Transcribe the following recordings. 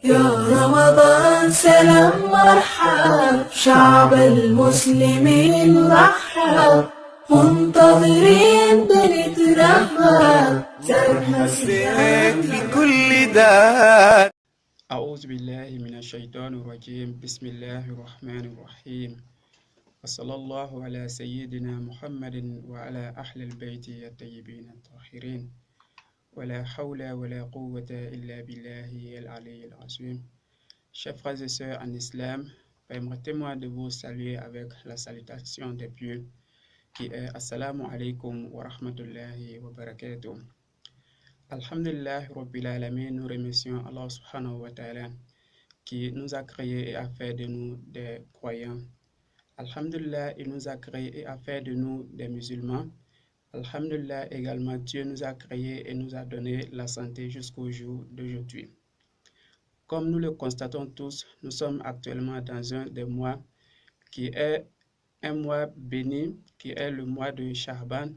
يا رمضان سلام مرحب شعب المسلمين رحب منتظرين بنترحب ترحب بكل دار. أعوذ بالله من الشيطان الرجيم. بسم الله الرحمن الرحيم. وصلى الله على سيدنا محمد وعلى أهل البيت الطيبين الطاهرين ولا حول ولا قوة إلا بالله العلي العظيم. Chers frères et sœurs en islam, permettez-moi de vous saluer avec la salutation des pieux qui est Assalamu alaikum wa rahmatullahi wa barakatuh. Alhamdulillah Rabbil Alamin, nous remercions Allah subhanahu wa ta'ala qui nous a créés et a fait de nous des croyants. Alhamdulillah, il nous a créés et a fait de nous des musulmans. Alhamdulillah également, Dieu nous a créés et nous a donné la santé jusqu'au jour d'aujourd'hui. Comme nous le constatons tous, nous sommes actuellement dans un des mois qui est un mois béni, qui est le mois de Sha'ban,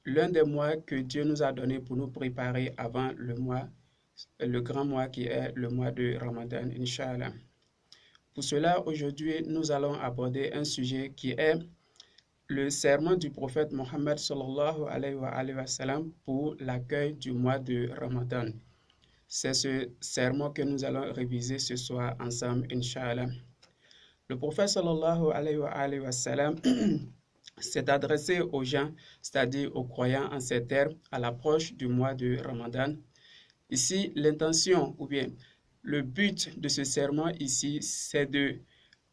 l'un des mois que Dieu nous a donné pour nous préparer avant le grand mois qui est le mois de Ramadan, Inch'Allah. Pour cela, aujourd'hui, nous allons aborder un sujet qui est le serment du prophète Mohammed sallallahu alayhi wa sallam pour l'accueil du mois de Ramadan. C'est ce serment que nous allons réviser ce soir ensemble, Inch'Allah. Le prophète sallallahu alayhi wa sallam s'est adressé aux gens, c'est-à-dire aux croyants en ces termes, à l'approche du mois de Ramadan. Ici, l'intention ou bien le but de ce serment ici, c'est de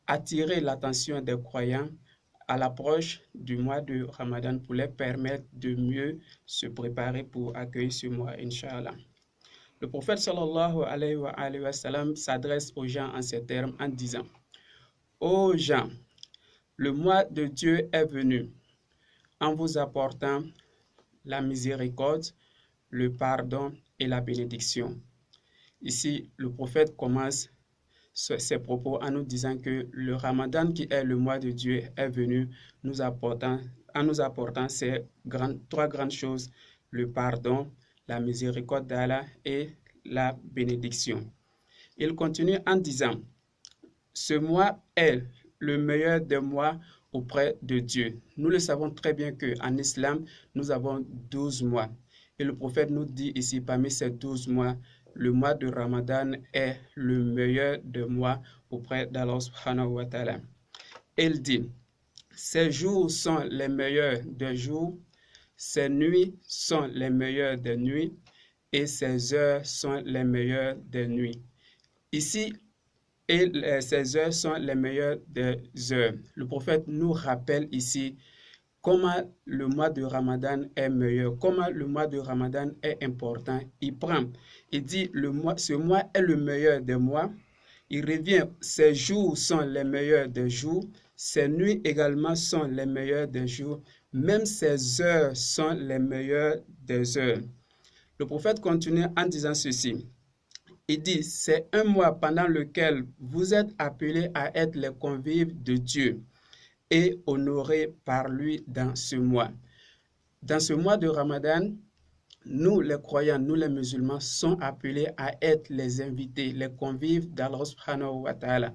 attirer l'attention des croyants à l'approche du mois de Ramadan pour les permettre de mieux se préparer pour accueillir ce mois, Inch'Allah. Le prophète sallallahu alayhi wa sallam s'adresse aux gens en ces termes en disant: ô gens, le mois de Dieu est venu en vous apportant la miséricorde, le pardon et la bénédiction. Ici, le prophète commence ses propos en nous disant que le Ramadan, qui est le mois de Dieu, est venu en nous apportant ces trois grandes choses: le pardon, la miséricorde d'Allah et la bénédiction. Il continue en disant: ce mois est le meilleur des mois auprès de Dieu. Nous le savons très bien qu'en islam, nous avons 12 mois. Et le prophète nous dit ici, parmi ces 12 mois, le mois de Ramadan est le meilleur des mois auprès d'Allah subhanahu wa ta'ala. Il dit: ces jours sont les meilleurs des jours, ces nuits sont les meilleures des nuits, et ces heures sont les meilleures des nuits. Ici, ces heures sont les meilleures des heures. Le prophète nous rappelle ici comment le mois de Ramadan est meilleur, comment le mois de Ramadan est important. Il dit ce mois est le meilleur des mois. Il revient, ces jours sont les meilleurs des jours, ces nuits également sont les meilleures des jours, même ces heures sont les meilleures des heures. Le prophète continue en disant ceci. Il dit: c'est un mois pendant lequel vous êtes appelés à être les convives de Dieu et honorés par lui dans ce mois. Dans ce mois de Ramadan, nous les croyants, nous les musulmans, sommes appelés à être les invités, les convives d'Allah subhanahu wa ta'ala.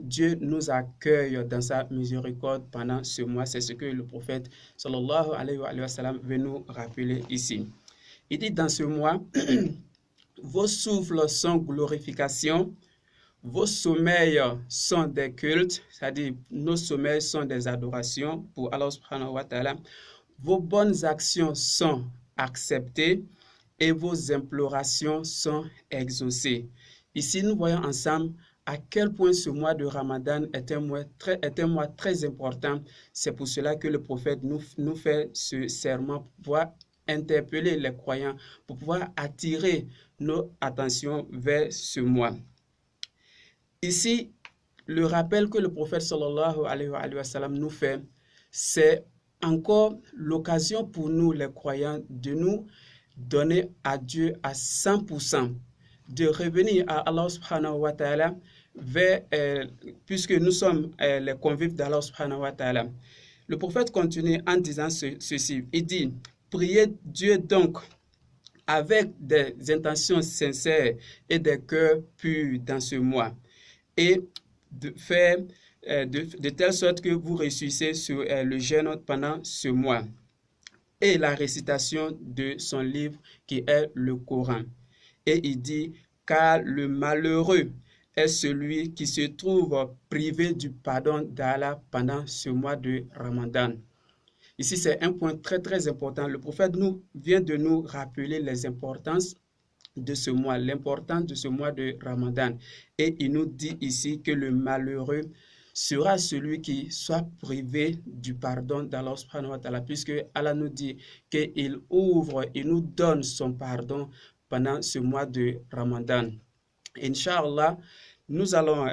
Dieu nous accueille dans sa miséricorde pendant ce mois. C'est ce que le prophète sallallahu alayhi wa sallam veut nous rappeler ici. Il dit: dans ce mois, vos souffles sont glorification, vos sommeils sont des cultes, c'est-à-dire nos sommeils sont des adorations pour Allah subhanahu wa ta'ala. Vos bonnes actions sont acceptées et vos implorations sont exaucées. Ici, nous voyons ensemble à quel point ce mois de Ramadan est un mois très important. C'est pour cela que le prophète nous fait ce serment pour pouvoir interpeller les croyants, pour pouvoir attirer notre attention vers ce mois. Ici, le rappel que le prophète sallallahu alayhi wa sallam nous fait, c'est encore l'occasion pour nous les croyants de nous donner à Dieu à 100%, de revenir à Allah subhanahu wa ta'ala puisque nous sommes les convives d'Allah subhanahu wa ta'ala. Le prophète continue en disant ceci. Il dit: priez Dieu donc avec des intentions sincères et des cœurs purs dans ce mois et de faire de telle sorte que vous réussissez sur le jeûne pendant ce mois et la récitation de son livre qui est le Coran. Et il dit, car le malheureux est celui qui se trouve privé du pardon d'Allah pendant ce mois de Ramadan. Ici, c'est un point très très important. Le prophète vient de nous rappeler les importances de ce mois, l'importance de ce mois de Ramadan. Et il nous dit ici que le malheureux sera celui qui soit privé du pardon d'Allah subhanahu wa ta'ala, puisque Allah nous dit qu'il ouvre, il nous donne son pardon pendant ce mois de Ramadan. Inch'Allah, nous allons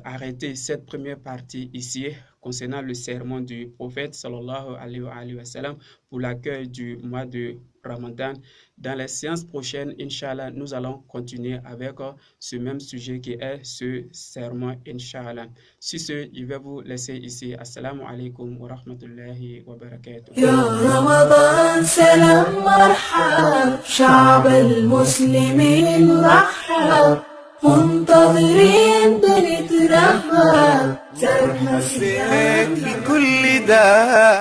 arrêter cette première partie ici concernant le sermon du prophète sallallahu alayhi wa sallam pour l'accueil du mois de Ramadan. Dans les séances prochaines, Inch'Allah, nous allons continuer avec ce même sujet qui est ce sermon, Inch'Allah. Sur ce, je vais vous laisser ici. Assalamu alaikum wa rahmatullahi wa barakatuh. يا رمضان سلام مرحب شعب المسلمين رحب منتظرين بنترحب حسيت بكل ده